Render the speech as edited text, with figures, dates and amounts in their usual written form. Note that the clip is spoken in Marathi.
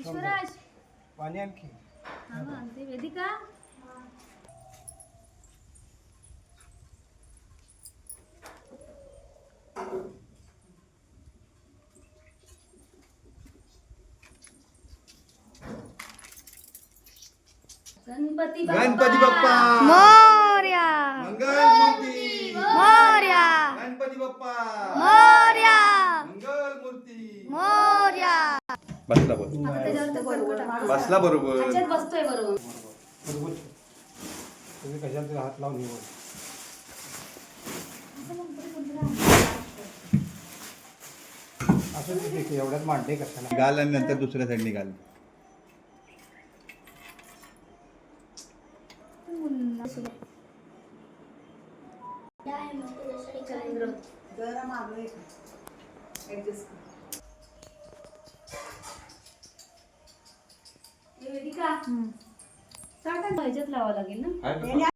विश्वराज पाणी आणखी आणते वेदिका. गणपती बाप्पा मोरया. मंगलमूर्ती मोरया. गणपती बाप्पा मोरया. मंगलमूर्ती मोरया. बसला बरोबर आता त्याच्यावर तर बरोबर टाकायचं. बसला बरोबर ह्याच्यात बसतोय बरोबर. बरोबर तुम्ही कशाला तरी हात लावून येऊ असं ठीक आहे एवढ्यात मांडे कशाला घाल आणि नंतर दुसऱ्या साईडने घाल. वेदिका ह्याच्यात लावावं लागेल ना.